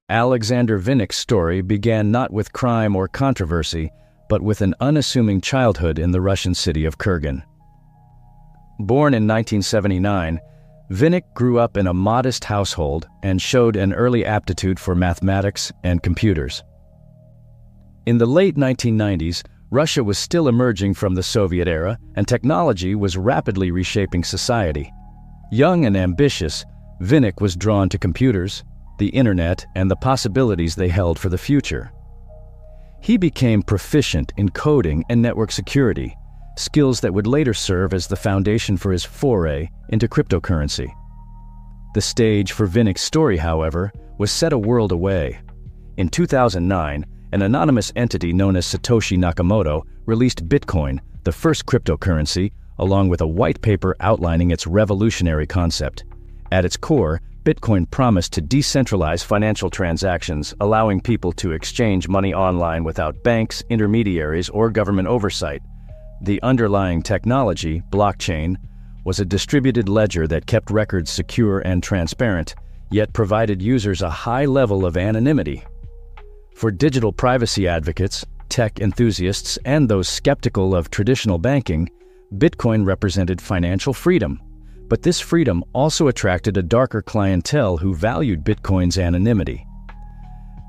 Alexander Vinnik's story began not with crime or controversy, but with an unassuming childhood in the Russian city of Kurgan. Born in 1979, Vinnik grew up in a modest household and showed an early aptitude for mathematics and computers. In the late 1990s, Russia was still emerging from the Soviet era, and technology was rapidly reshaping society. Young and ambitious, Vinnik was drawn to computers, the internet, and the possibilities they held for the future. He became proficient in coding and network security, skills that would later serve as the foundation for his foray into cryptocurrency. The stage for Vinnik's story, however, was set a world away. In 2009, an anonymous entity known as Satoshi Nakamoto released Bitcoin, the first cryptocurrency, along with a white paper outlining its revolutionary concept. At its core, Bitcoin promised to decentralize financial transactions, allowing people to exchange money online without banks, intermediaries, or government oversight. The underlying technology, blockchain, was a distributed ledger that kept records secure and transparent, yet provided users a high level of anonymity. For digital privacy advocates, tech enthusiasts, and those skeptical of traditional banking, Bitcoin represented financial freedom. But this freedom also attracted a darker clientele who valued Bitcoin's anonymity.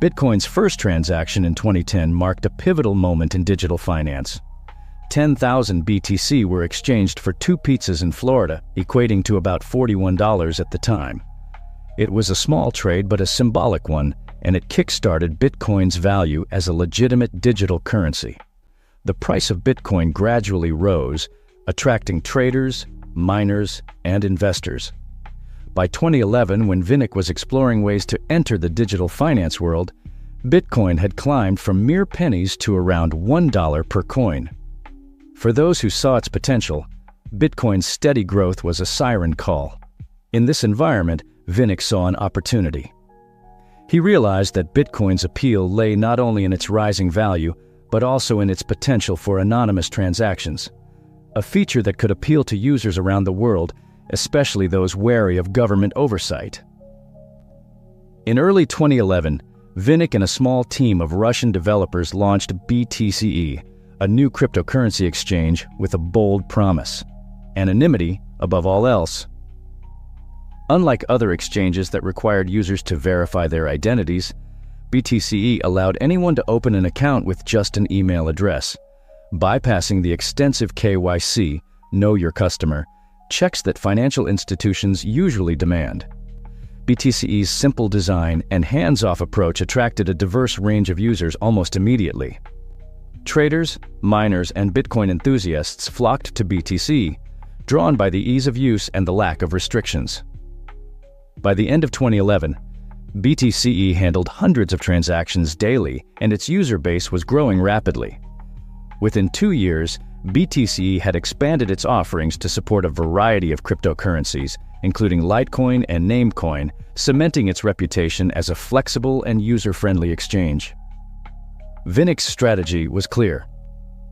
Bitcoin's first transaction in 2010 marked a pivotal moment in digital finance. 10,000 BTC were exchanged for 2 pizzas in Florida, equating to about $41 at the time. It was a small trade but a symbolic one, and it kick-started Bitcoin's value as a legitimate digital currency. The price of Bitcoin gradually rose, attracting traders, miners, and investors. By 2011, when Vinnik was exploring ways to enter the digital finance world, Bitcoin had climbed from mere pennies to around $1 per coin. For those who saw its potential, Bitcoin's steady growth was a siren call. In this environment, Vinnik saw an opportunity. He realized that Bitcoin's appeal lay not only in its rising value, but also in its potential for anonymous transactions, a feature that could appeal to users around the world, especially those wary of government oversight. In early 2011, Vinnik and a small team of Russian developers launched BTC-e, a new cryptocurrency exchange with a bold promise: anonymity above all else. Unlike other exchanges that required users to verify their identities, BTC-e allowed anyone to open an account with just an email address, bypassing the extensive KYC, Know Your Customer, checks that financial institutions usually demand. BTC-e's simple design and hands-off approach attracted a diverse range of users almost immediately. Traders, miners, and Bitcoin enthusiasts flocked to BTC, drawn by the ease of use and the lack of restrictions. By the end of 2011, BTC-e handled hundreds of transactions daily, and its user base was growing rapidly. Within 2 years, BTC-e had expanded its offerings to support a variety of cryptocurrencies, including Litecoin and Namecoin, cementing its reputation as a flexible and user-friendly exchange. Vinnik's strategy was clear.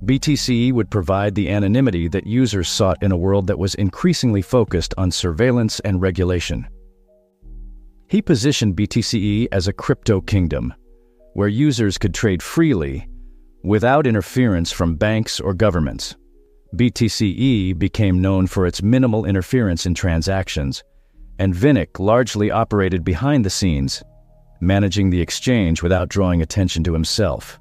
BTC-e would provide the anonymity that users sought in a world that was increasingly focused on surveillance and regulation. He positioned BTC-e as a crypto kingdom, where users could trade freely, without interference from banks or governments. BTC-e became known for its minimal interference in transactions, and Vinnik largely operated behind the scenes, managing the exchange without drawing attention to himself.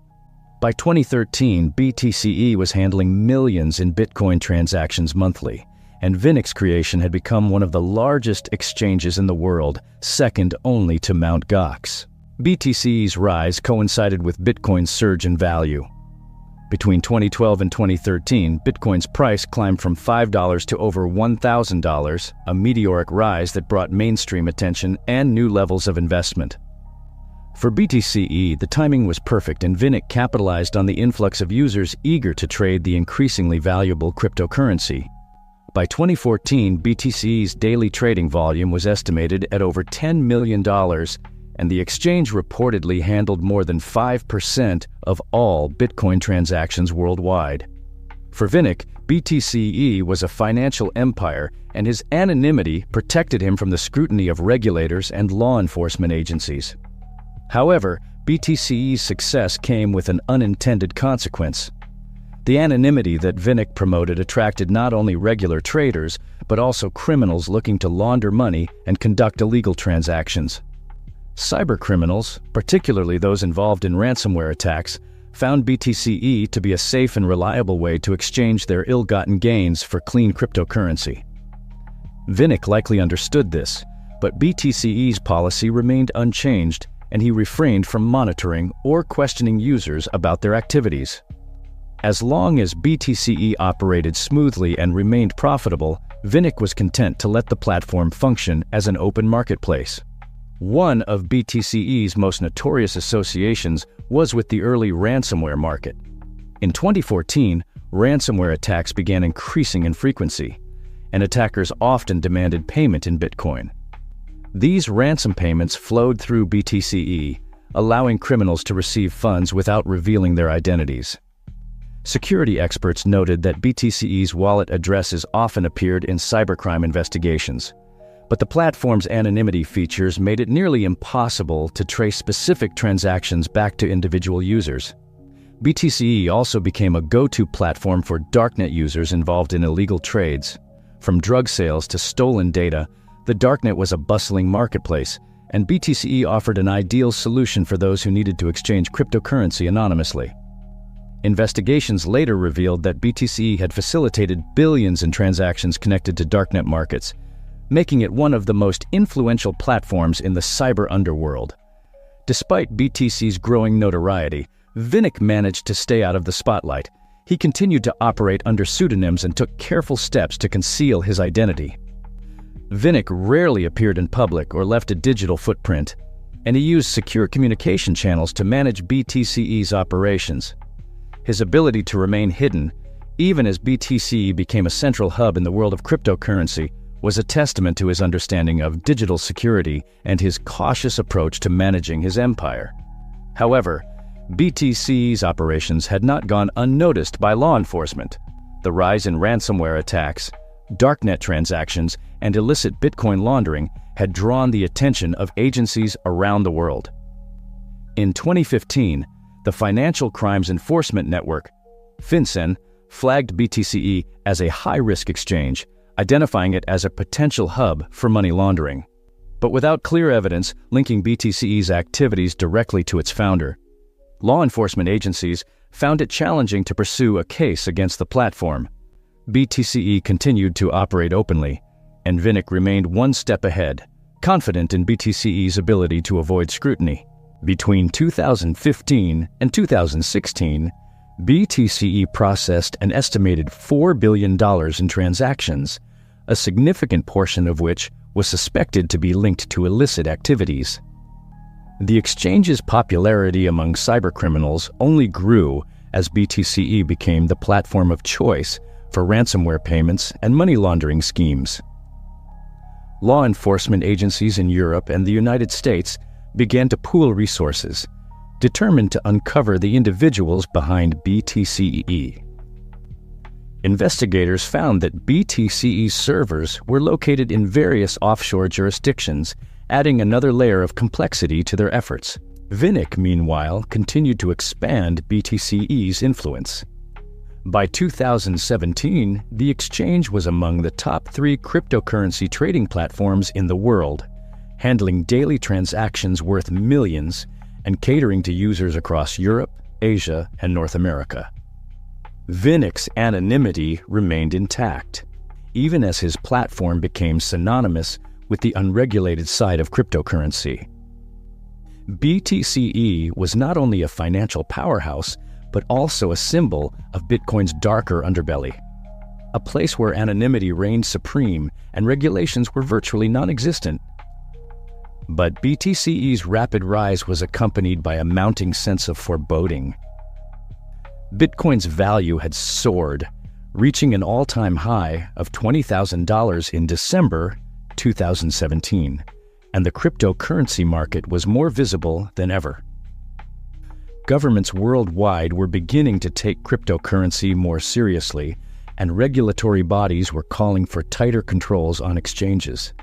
By 2013, BTC-e was handling millions in Bitcoin transactions monthly, and Vinnik's creation had become one of the largest exchanges in the world, second only to Mt. Gox. BTC-e's rise coincided with Bitcoin's surge in value. Between 2012 and 2013, Bitcoin's price climbed from $5 to over $1,000, a meteoric rise that brought mainstream attention and new levels of investment. For BTC-e, the timing was perfect, and Vinnik capitalized on the influx of users eager to trade the increasingly valuable cryptocurrency. By 2014, BTC-e's daily trading volume was estimated at over $10 million, and the exchange reportedly handled more than 5% of all Bitcoin transactions worldwide. For Vinnik, BTC-e was a financial empire, and his anonymity protected him from the scrutiny of regulators and law enforcement agencies. However, BTC-e's success came with an unintended consequence. The anonymity that Vinnik promoted attracted not only regular traders, but also criminals looking to launder money and conduct illegal transactions. Cybercriminals, particularly those involved in ransomware attacks, found BTC-e to be a safe and reliable way to exchange their ill-gotten gains for clean cryptocurrency. Vinnik likely understood this, but BTC-e's policy remained unchanged, and he refrained from monitoring or questioning users about their activities. As long as BTC-e operated smoothly and remained profitable, Vinnik was content to let the platform function as an open marketplace. One of BTC-e's most notorious associations was with the early ransomware market. In 2014, ransomware attacks began increasing in frequency, and attackers often demanded payment in Bitcoin. These ransom payments flowed through BTC-e, allowing criminals to receive funds without revealing their identities. Security experts noted that BTC-e's wallet addresses often appeared in cybercrime investigations, but the platform's anonymity features made it nearly impossible to trace specific transactions back to individual users. BTC-e also became a go-to platform for darknet users involved in illegal trades. From drug sales to stolen data, the darknet was a bustling marketplace, and BTC-e offered an ideal solution for those who needed to exchange cryptocurrency anonymously. Investigations later revealed that BTC-e had facilitated billions in transactions connected to darknet markets, making it one of the most influential platforms in the cyber underworld. Despite BTC's growing notoriety, Vinnik managed to stay out of the spotlight. He continued to operate under pseudonyms and took careful steps to conceal his identity. Vinnik rarely appeared in public or left a digital footprint, and he used secure communication channels to manage BTC-e's operations. His ability to remain hidden, even as BTC-e became a central hub in the world of cryptocurrency, was a testament to his understanding of digital security and his cautious approach to managing his empire. However, BTC-e's operations had not gone unnoticed by law enforcement. The rise in ransomware attacks, darknet transactions, and illicit Bitcoin laundering had drawn the attention of agencies around the world. In 2015, the Financial Crimes Enforcement Network, FinCEN, flagged BTC-e as a high-risk exchange, identifying it as a potential hub for money laundering. But without clear evidence linking BTC-e's activities directly to its founder, law enforcement agencies found it challenging to pursue a case against the platform. BTC-e continued to operate openly, and Vinnik remained one step ahead, confident in BTC-e's ability to avoid scrutiny. Between 2015 and 2016, BTC-e processed an estimated $4 billion in transactions, a significant portion of which was suspected to be linked to illicit activities. The exchange's popularity among cybercriminals only grew as BTC-e became the platform of choice for ransomware payments and money laundering schemes. Law enforcement agencies in Europe and the United States began to pool resources, determined to uncover the individuals behind BTC-e. Investigators found that BTC-e's servers were located in various offshore jurisdictions, adding another layer of complexity to their efforts. Vinnik, meanwhile, continued to expand BTC-e's influence. By 2017, the exchange was among the top 3 cryptocurrency trading platforms in the world, handling daily transactions worth millions and catering to users across Europe, Asia, and North America. Vinnik's anonymity remained intact, even as his platform became synonymous with the unregulated side of cryptocurrency. BTC-e was not only a financial powerhouse, but also a symbol of Bitcoin's darker underbelly, a place where anonymity reigned supreme and regulations were virtually non-existent. But BTC-e's rapid rise was accompanied by a mounting sense of foreboding. Bitcoin's value had soared, reaching an all-time high of $20,000 in December 2017, and the cryptocurrency market was more visible than ever. Governments worldwide were beginning to take cryptocurrency more seriously, and regulatory bodies were calling for tighter controls on exchanges.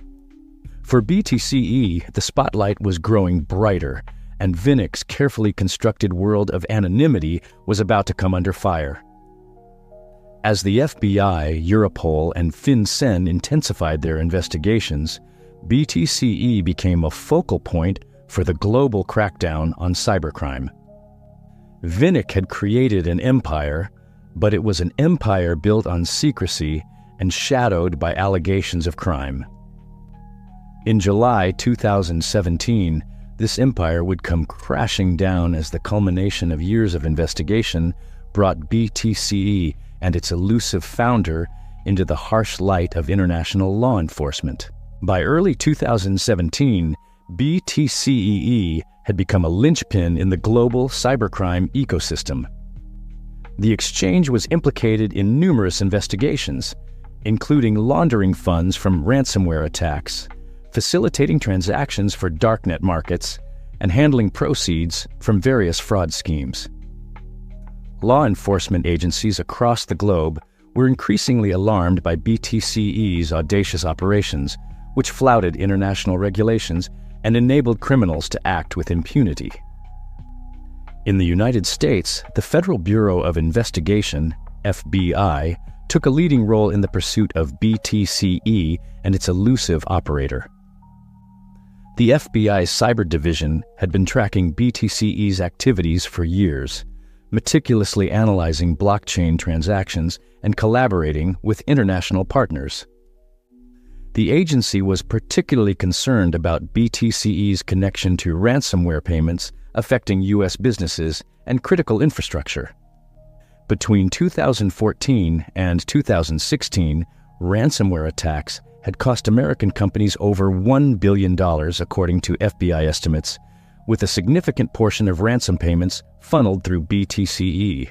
For BTC-e, the spotlight was growing brighter, and Vinnik's carefully constructed world of anonymity was about to come under fire. As the FBI, Europol, and FinCEN intensified their investigations, BTC-e became a focal point for the global crackdown on cybercrime. Vinnik had created an empire, but it was an empire built on secrecy and shadowed by allegations of crime. In July 2017, this empire would come crashing down as the culmination of years of investigation brought BTC-e and its elusive founder into the harsh light of international law enforcement. By early 2017, BTC-e had become a linchpin in the global cybercrime ecosystem. The exchange was implicated in numerous investigations, including laundering funds from ransomware attacks, facilitating transactions for darknet markets, and handling proceeds from various fraud schemes. Law enforcement agencies across the globe were increasingly alarmed by BTC-e's audacious operations, which flouted international regulations and enabled criminals to act with impunity. In the United States, the Federal Bureau of Investigation, FBI, took a leading role in the pursuit of BTC-e and its elusive operator. The FBI's Cyber Division had been tracking BTC-e's activities for years, meticulously analyzing blockchain transactions and collaborating with international partners. The agency was particularly concerned about BTC-e's connection to ransomware payments affecting U.S. businesses and critical infrastructure. Between 2014 and 2016, ransomware attacks had cost American companies over $1 billion, according to FBI estimates, with a significant portion of ransom payments funneled through BTC-e.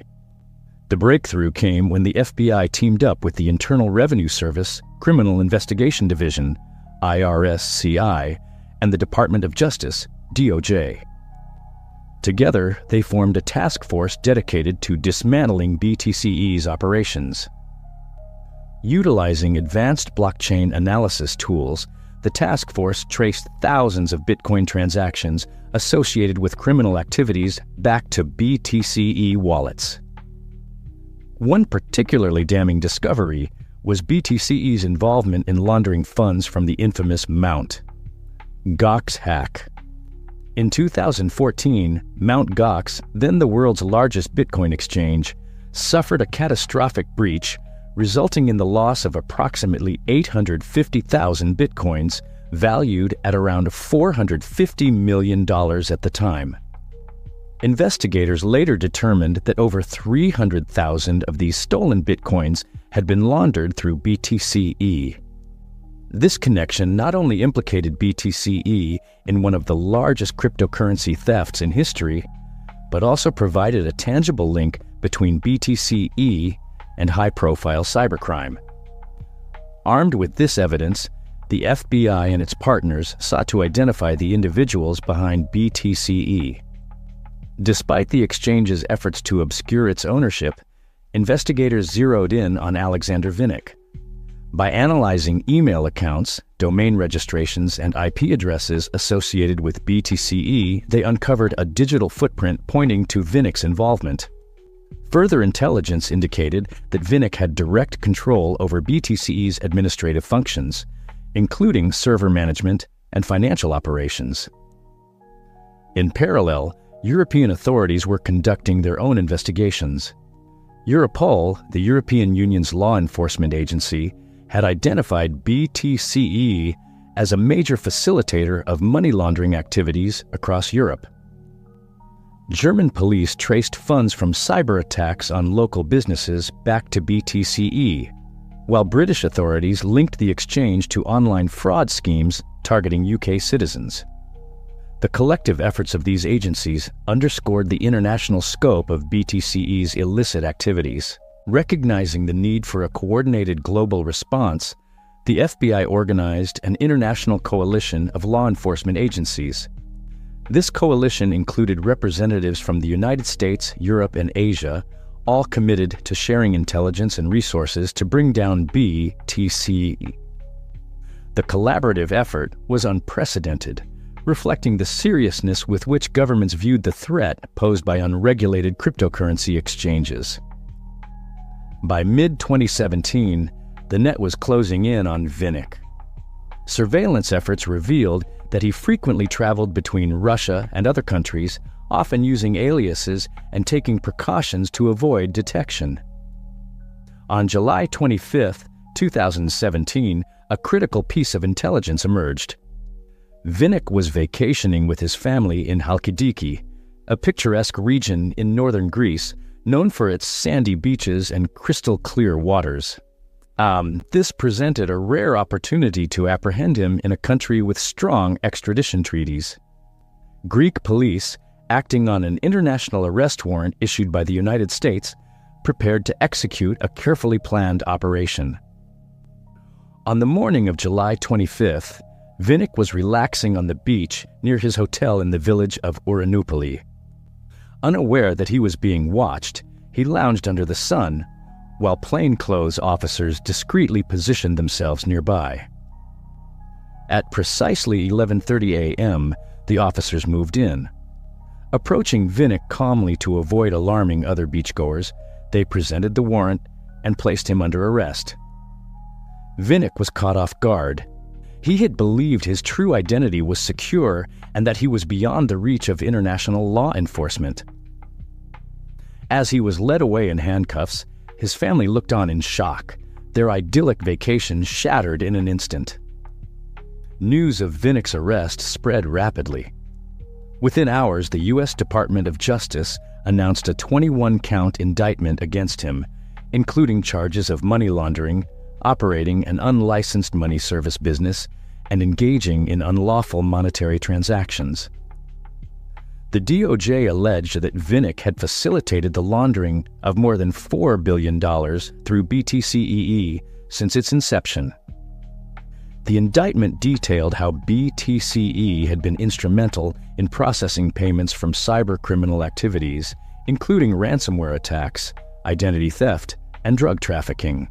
The breakthrough came when the FBI teamed up with the Internal Revenue Service, Criminal Investigation Division, IRS-CI, and the Department of Justice, DOJ. Together, they formed a task force dedicated to dismantling BTC-e's operations. Utilizing advanced blockchain analysis tools, the task force traced thousands of Bitcoin transactions associated with criminal activities back to BTC-e wallets. One particularly damning discovery was BTC-e's involvement in laundering funds from the infamous Mt. Gox hack. In 2014, Mt. Gox, then the world's largest Bitcoin exchange, suffered a catastrophic breach, resulting in the loss of approximately 850,000 Bitcoins, valued at around $450 million at the time. Investigators later determined that over 300,000 of these stolen Bitcoins had been laundered through BTC-e. This connection not only implicated BTC-e in one of the largest cryptocurrency thefts in history, but also provided a tangible link between BTC-e and high-profile cybercrime. Armed with this evidence, the FBI and its partners sought to identify the individuals behind BTC-e. Despite the exchange's efforts to obscure its ownership, investigators zeroed in on Alexander Vinnik. By analyzing email accounts, domain registrations, and IP addresses associated with BTC-e, they uncovered a digital footprint pointing to Vinnik's involvement. Further intelligence indicated that Vinnik had direct control over BTC-e's administrative functions, including server management and financial operations. In parallel, European authorities were conducting their own investigations. Europol, the European Union's law enforcement agency, had identified BTC-e as a major facilitator of money laundering activities across Europe. German police traced funds from cyber attacks on local businesses back to BTC-e, while British authorities linked the exchange to online fraud schemes targeting UK citizens. The collective efforts of these agencies underscored the international scope of BTC-e's illicit activities. Recognizing the need for a coordinated global response, the FBI organized an international coalition of law enforcement agencies. This coalition included representatives from the United States, Europe, and Asia, all committed to sharing intelligence and resources to bring down BTC-e. The collaborative effort was unprecedented, reflecting the seriousness with which governments viewed the threat posed by unregulated cryptocurrency exchanges. By mid-2017, the net was closing in on Vinnik. Surveillance efforts revealed that he frequently traveled between Russia and other countries, often using aliases and taking precautions to avoid detection. On July 25, 2017, a critical piece of intelligence emerged. Vinnik was vacationing with his family in Halkidiki, a picturesque region in northern Greece known for its sandy beaches and crystal-clear waters. This presented a rare opportunity to apprehend him in a country with strong extradition treaties. Greek police, acting on an international arrest warrant issued by the United States, prepared to execute a carefully planned operation. On the morning of July 25th, Vinnik was relaxing on the beach near his hotel in the village of Ouranoupoli. Unaware that he was being watched, he lounged under the sun, while plainclothes officers discreetly positioned themselves nearby. At precisely 11:30 a.m., the officers moved in. Approaching Vinnik calmly to avoid alarming other beachgoers, they presented the warrant and placed him under arrest. Vinnik was caught off guard. He had believed his true identity was secure and that he was beyond the reach of international law enforcement. As he was led away in handcuffs, his family looked on in shock, their idyllic vacation shattered in an instant. News of Vinnik's arrest spread rapidly. Within hours, the U.S. Department of Justice announced a 21-count indictment against him, including charges of money laundering, operating an unlicensed money service business, and engaging in unlawful monetary transactions. The DOJ alleged that Vinnik had facilitated the laundering of more than $4 billion through BTC-e since its inception. The indictment detailed how BTC-e had been instrumental in processing payments from cybercriminal activities, including ransomware attacks, identity theft, and drug trafficking.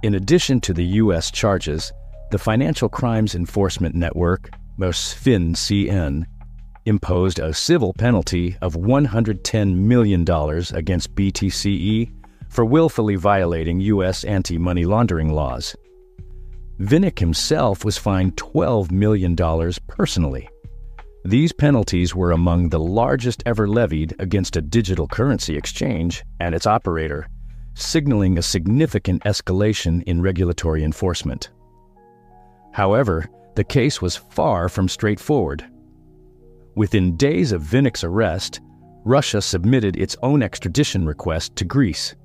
In addition to the U.S. charges, the Financial Crimes Enforcement Network, FinCEN, imposed a civil penalty of $110 million against BTC-e for willfully violating U.S. anti-money laundering laws. Vinnik himself was fined $12 million personally. These penalties were among the largest ever levied against a digital currency exchange and its operator, signaling a significant escalation in regulatory enforcement. However, the case was far from straightforward. Within days of Vinnik's arrest, Russia submitted its own extradition request to Greece.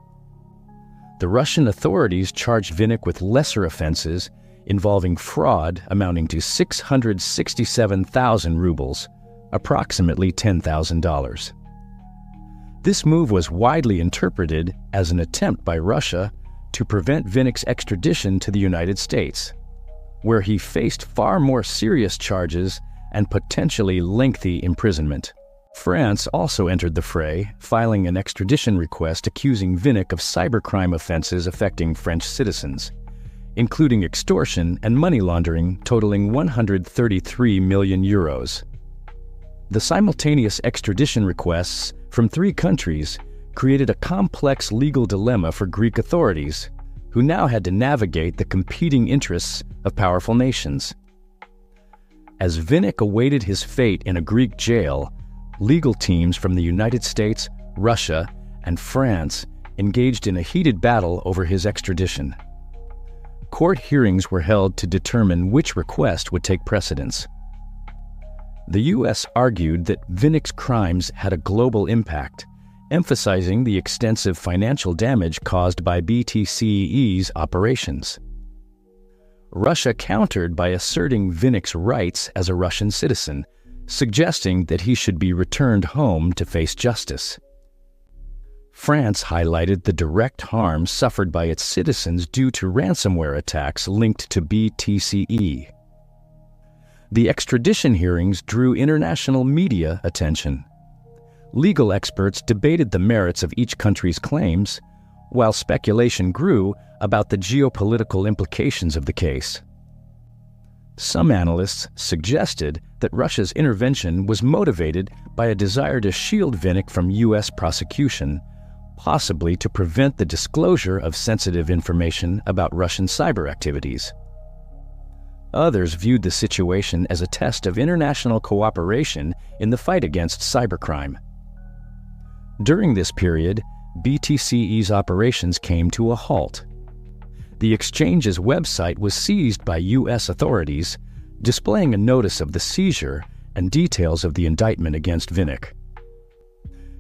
The Russian authorities charged Vinnik with lesser offenses involving fraud amounting to 667,000 rubles, approximately $10,000. This move was widely interpreted as an attempt by Russia to prevent Vinnik's extradition to the United States, where he faced far more serious charges and potentially lengthy imprisonment. France also entered the fray, filing an extradition request accusing Vinnik of cybercrime offenses affecting French citizens, including extortion and money laundering totaling 133 million euros. The simultaneous extradition requests from 3 countries created a complex legal dilemma for Greek authorities, who now had to navigate the competing interests of powerful nations. As Vinnik awaited his fate in a Greek jail, legal teams from the United States, Russia, and France engaged in a heated battle over his extradition. Court hearings were held to determine which request would take precedence. The U.S. argued that Vinnik's crimes had a global impact, emphasizing the extensive financial damage caused by BTC-e's operations. Russia countered by asserting Vinnik's rights as a Russian citizen, suggesting that he should be returned home to face justice. France highlighted the direct harm suffered by its citizens due to ransomware attacks linked to BTC-e. The extradition hearings drew international media attention. Legal experts debated the merits of each country's claims, while speculation grew about the geopolitical implications of the case. Some analysts suggested that Russia's intervention was motivated by a desire to shield Vinnik from U.S. prosecution, possibly to prevent the disclosure of sensitive information about Russian cyber activities. Others viewed the situation as a test of international cooperation in the fight against cybercrime. During this period, BTC-e's operations came to a halt. The exchange's website was seized by U.S. authorities, displaying a notice of the seizure and details of the indictment against Vinnik.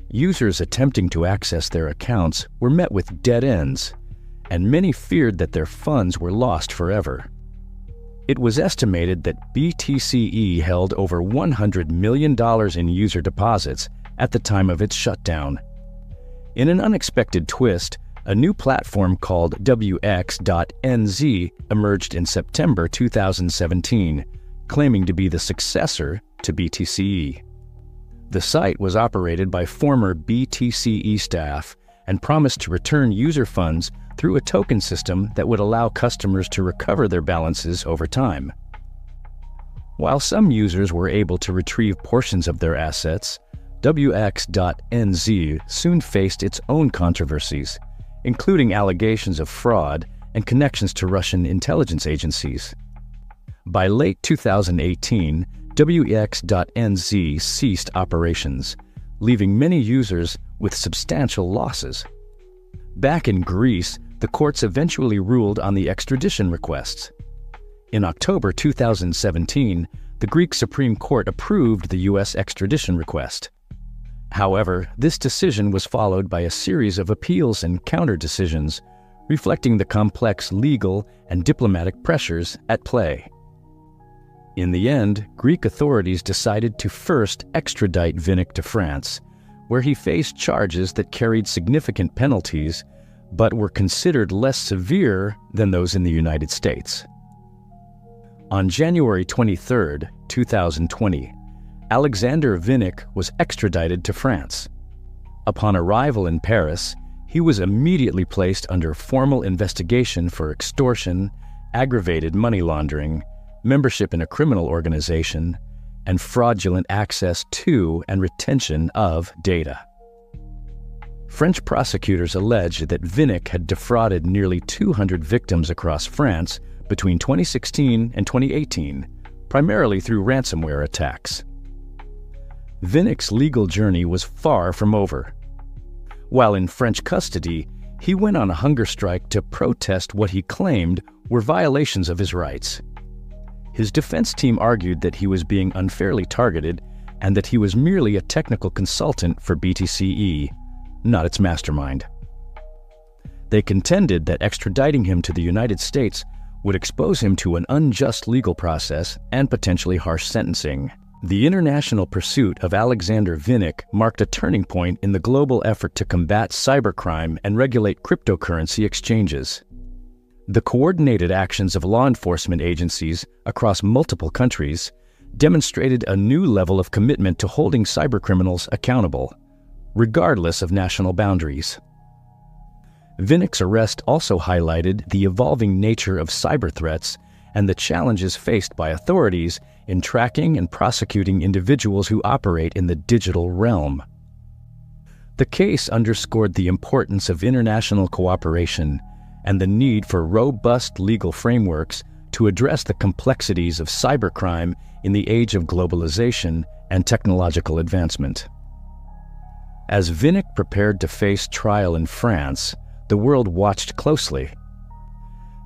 Users attempting to access their accounts were met with dead ends, and many feared that their funds were lost forever. It was estimated that BTC-e held over $100 million in user deposits at the time of its shutdown. In an unexpected twist, a new platform called wx.nz emerged in September 2017, claiming to be the successor to BTC-e. The site was operated by former BTC-e staff and promised to return user funds through a token system that would allow customers to recover their balances over time. While some users were able to retrieve portions of their assets, wx.nz soon faced its own controversies, including allegations of fraud and connections to Russian intelligence agencies. By late 2018, wx.nz ceased operations, leaving many users with substantial losses. Back in Greece, the courts eventually ruled on the extradition requests. In October 2017, the Greek Supreme Court approved the U.S. extradition request. However, this decision was followed by a series of appeals and counter-decisions, reflecting the complex legal and diplomatic pressures at play. In the end, Greek authorities decided to first extradite Vinnik to France, where he faced charges that carried significant penalties, but were considered less severe than those in the United States. On January 23, 2020, Alexander Vinnik was extradited to France. Upon arrival in Paris, he was immediately placed under formal investigation for extortion, aggravated money laundering, membership in a criminal organization, and fraudulent access to and retention of data. French prosecutors alleged that Vinnik had defrauded nearly 200 victims across France between 2016 and 2018, primarily through ransomware attacks. Vinnik's legal journey was far from over. While in French custody, he went on a hunger strike to protest what he claimed were violations of his rights. His defense team argued that he was being unfairly targeted and that he was merely a technical consultant for BTC-e, not its mastermind. They contended that extraditing him to the United States would expose him to an unjust legal process and potentially harsh sentencing. The international pursuit of Alexander Vinnik marked a turning point in the global effort to combat cybercrime and regulate cryptocurrency exchanges. The coordinated actions of law enforcement agencies across multiple countries demonstrated a new level of commitment to holding cybercriminals accountable, regardless of national boundaries. Vinnik's arrest also highlighted the evolving nature of cyber threats and the challenges faced by authorities in tracking and prosecuting individuals who operate in the digital realm. The case underscored the importance of international cooperation and the need for robust legal frameworks to address the complexities of cybercrime in the age of globalization and technological advancement. As Vinnik prepared to face trial in France, the world watched closely.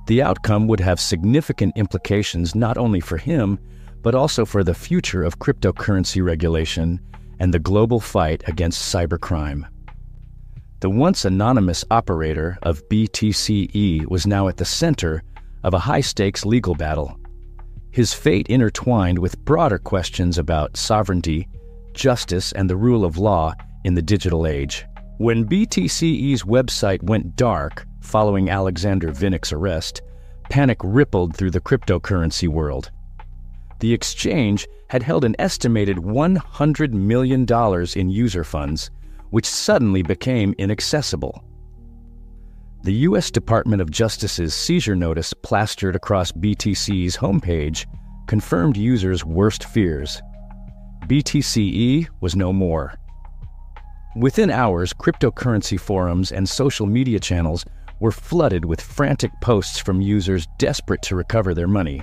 The outcome would have significant implications not only for him, but also for the future of cryptocurrency regulation and the global fight against cybercrime. The once anonymous operator of BTC-e was now at the center of a high-stakes legal battle. His fate intertwined with broader questions about sovereignty, justice, and the rule of law in the digital age. When BTC-e's website went dark following Alexander Vinnik's arrest, panic rippled through the cryptocurrency world. The exchange had held an estimated $100 million in user funds, which suddenly became inaccessible. The U.S. Department of Justice's seizure notice plastered across BTC's homepage confirmed users' worst fears. BTC-e was no more. Within hours, cryptocurrency forums and social media channels were flooded with frantic posts from users desperate to recover their money,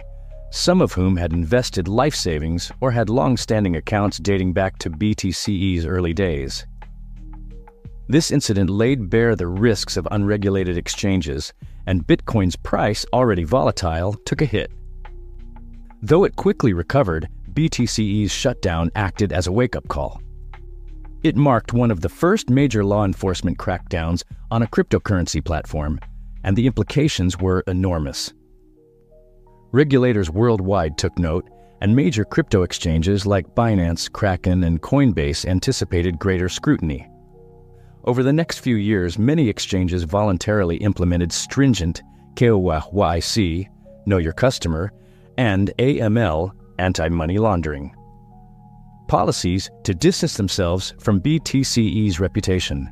some of whom had invested life savings or had long-standing accounts dating back to BTC-e's early days. This incident laid bare the risks of unregulated exchanges, and Bitcoin's price, already volatile, took a hit. Though it quickly recovered, BTC-e's shutdown acted as a wake-up call. It marked one of the first major law enforcement crackdowns on a cryptocurrency platform, and the implications were enormous. Regulators worldwide took note, and major crypto exchanges like Binance, Kraken, and Coinbase anticipated greater scrutiny. Over the next few years, many exchanges voluntarily implemented stringent KYC, Know Your Customer, and AML, Anti-Money Laundering, policies to distance themselves from BTC-e's reputation.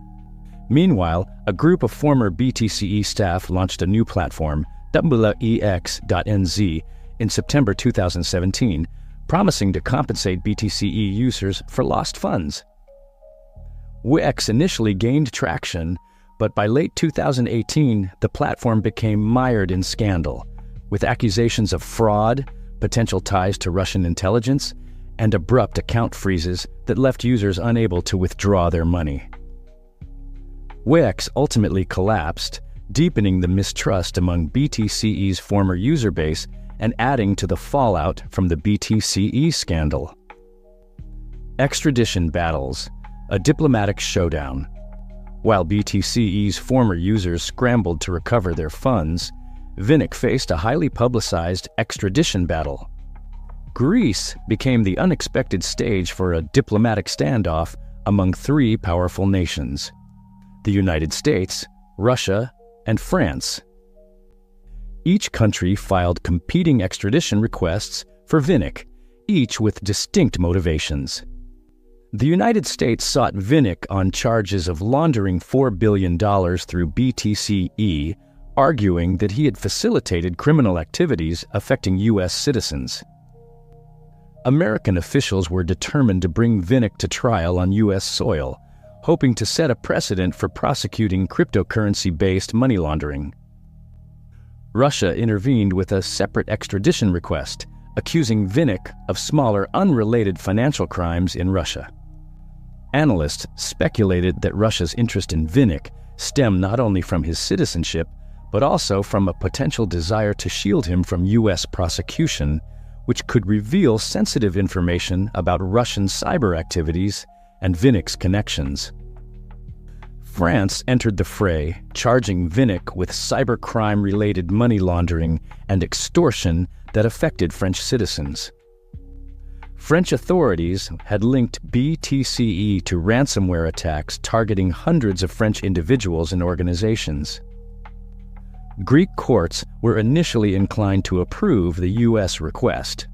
Meanwhile, a group of former BTC-e staff launched a new platform, WEX.NZ, in September 2017, promising to compensate BTC-e users for lost funds. WEX initially gained traction, but by late 2018, the platform became mired in scandal, with accusations of fraud, potential ties to Russian intelligence, and abrupt account freezes that left users unable to withdraw their money. WEX ultimately collapsed, deepening the mistrust among BTC-e's former user base and adding to the fallout from the BTC-e scandal. Extradition battles, a diplomatic showdown. While BTC-e's former users scrambled to recover their funds, Vinnik faced a highly publicized extradition battle. Greece became the unexpected stage for a diplomatic standoff among three powerful nations: the United States, Russia, and France. Each country filed competing extradition requests for Vinnik, each with distinct motivations. The United States sought Vinnik on charges of laundering $4 billion through BTC-e, arguing that he had facilitated criminal activities affecting U.S. citizens. American officials were determined to bring Vinnik to trial on U.S. soil, hoping to set a precedent for prosecuting cryptocurrency-based money laundering. Russia intervened with a separate extradition request, accusing Vinnik of smaller, unrelated financial crimes in Russia. Analysts speculated that Russia's interest in Vinnik stemmed not only from his citizenship, but also from a potential desire to shield him from U.S. prosecution, which could reveal sensitive information about Russian cyber activities and Vinnik's connections. France entered the fray, charging Vinnik with cybercrime-related money laundering and extortion that affected French citizens. French authorities had linked BTC-e to ransomware attacks targeting hundreds of French individuals and organizations. Greek courts were initially inclined to approve the U.S. request.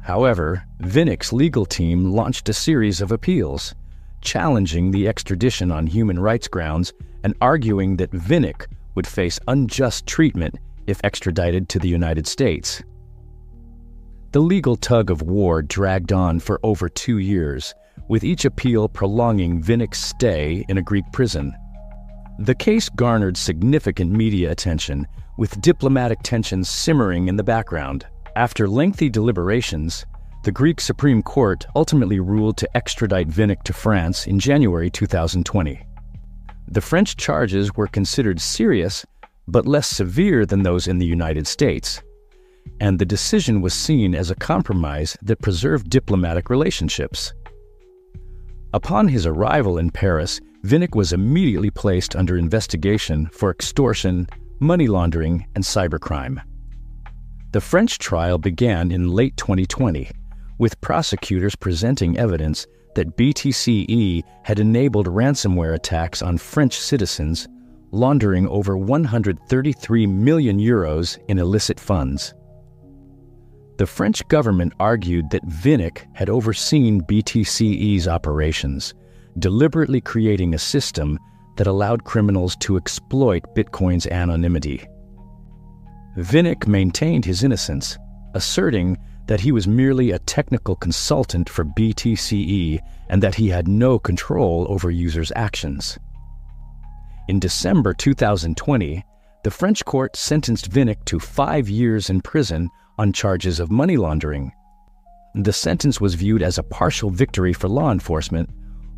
However, Vinnik's legal team launched a series of appeals, challenging the extradition on human rights grounds and arguing that Vinnik would face unjust treatment if extradited to the United States. The legal tug-of-war dragged on for over 2 years, with each appeal prolonging Vinnik's stay in a Greek prison. The case garnered significant media attention, with diplomatic tensions simmering in the background. After lengthy deliberations, the Greek Supreme Court ultimately ruled to extradite Vinnik to France in January 2020. The French charges were considered serious, but less severe than those in the United States, and the decision was seen as a compromise that preserved diplomatic relationships. Upon his arrival in Paris, Vinnik was immediately placed under investigation for extortion, money laundering, and cybercrime. The French trial began in late 2020, with prosecutors presenting evidence that BTC-e had enabled ransomware attacks on French citizens, laundering over 133 million euros in illicit funds. The French government argued that Vinnik had overseen BTC-e's operations, deliberately creating a system that allowed criminals to exploit Bitcoin's anonymity. Vinnik maintained his innocence, asserting that he was merely a technical consultant for BTC-e and that he had no control over users' actions. In December 2020, the French court sentenced Vinnik to 5 years in prison on charges of money laundering. The sentence was viewed as a partial victory for law enforcement,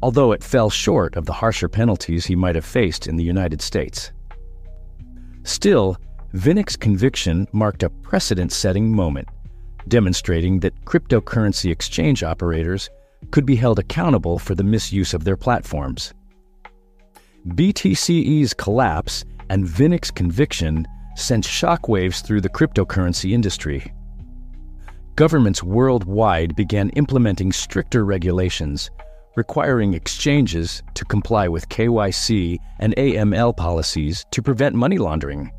although it fell short of the harsher penalties he might have faced in the United States. Still, Vinnik's conviction marked a precedent-setting moment, demonstrating that cryptocurrency exchange operators could be held accountable for the misuse of their platforms. BTC-e's collapse and Vinnik's conviction sent shockwaves through the cryptocurrency industry. Governments worldwide began implementing stricter regulations, requiring exchanges to comply with KYC and AML policies to prevent money laundering.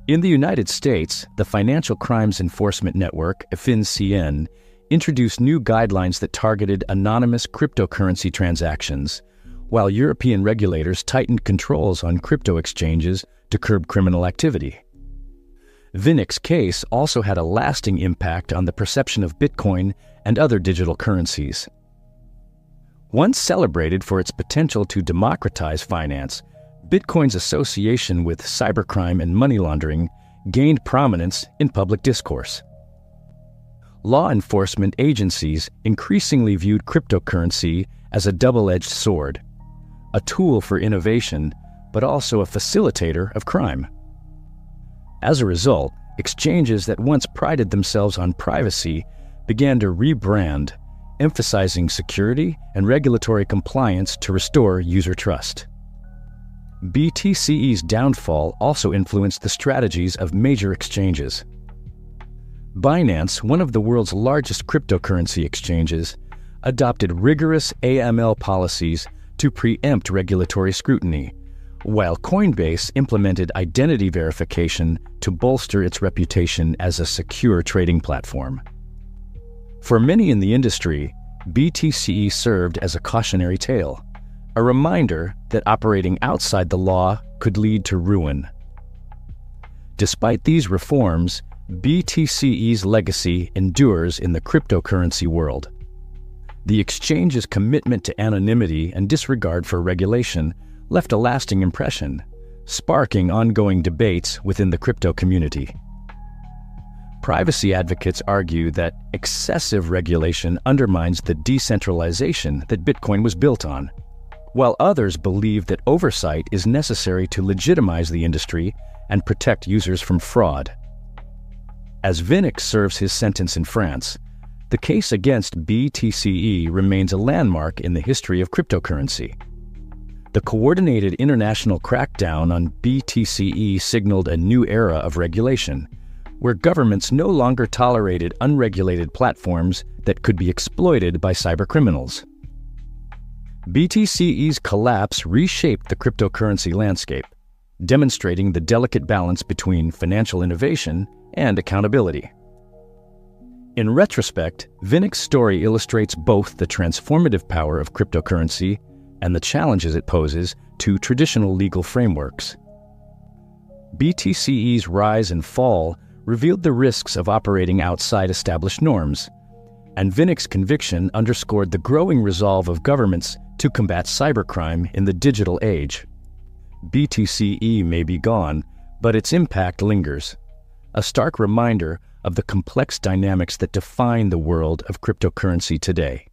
In the United States, the Financial Crimes Enforcement Network, FinCEN, introduced new guidelines that targeted anonymous cryptocurrency transactions, while European regulators tightened controls on crypto exchanges to curb criminal activity. Vinnik's case also had a lasting impact on the perception of Bitcoin and other digital currencies. Once celebrated for its potential to democratize finance, Bitcoin's association with cybercrime and money laundering gained prominence in public discourse. Law enforcement agencies increasingly viewed cryptocurrency as a double-edged sword, a tool for innovation, but also a facilitator of crime. As a result, exchanges that once prided themselves on privacy began to rebrand, emphasizing security and regulatory compliance to restore user trust. BTC-e's downfall also influenced the strategies of major exchanges. Binance, one of the world's largest cryptocurrency exchanges, adopted rigorous AML policies to preempt regulatory scrutiny, while Coinbase implemented identity verification to bolster its reputation as a secure trading platform. For many in the industry, BTC-e served as a cautionary tale, a reminder that operating outside the law could lead to ruin. Despite these reforms, BTC-e's legacy endures in the cryptocurrency world. The exchange's commitment to anonymity and disregard for regulation left a lasting impression, sparking ongoing debates within the crypto community. Privacy advocates argue that excessive regulation undermines the decentralization that Bitcoin was built on, while others believe that oversight is necessary to legitimize the industry and protect users from fraud. As Vinnik serves his sentence in France, the case against BTC-e remains a landmark in the history of cryptocurrency. The coordinated international crackdown on BTC-e signaled a new era of regulation, where governments no longer tolerated unregulated platforms that could be exploited by cybercriminals. BTC-e's collapse reshaped the cryptocurrency landscape, demonstrating the delicate balance between financial innovation and accountability. In retrospect, Vinnik's story illustrates both the transformative power of cryptocurrency and the challenges it poses to traditional legal frameworks. BTC-e's rise and fall revealed the risks of operating outside established norms, and Vinnik's conviction underscored the growing resolve of governments to combat cybercrime in the digital age. BTC-e may be gone, but its impact lingers, a stark reminder of the complex dynamics that define the world of cryptocurrency today.